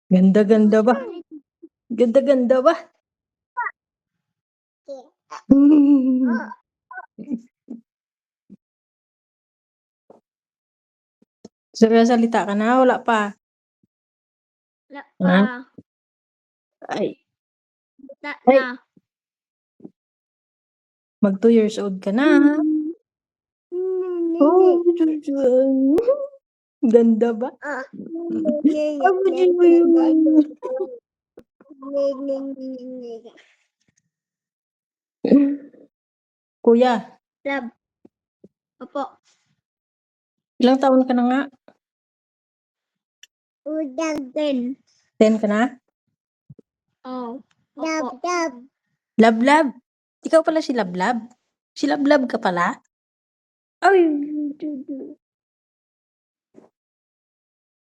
Ganda-ganda ba? Ganda-ganda ba? Salita ka na, wala pa? Wala Ha? pa. Ay, Bata Ay. na. mag 2 years old ka na. Oh, ganda ba? Kuya, Love. Opo. ilang taon ka na nga? 10. 10 ka na? Oh. Opo. Lablab. Ikaw pala si Lablab? Si Lablab ka pala? Ay,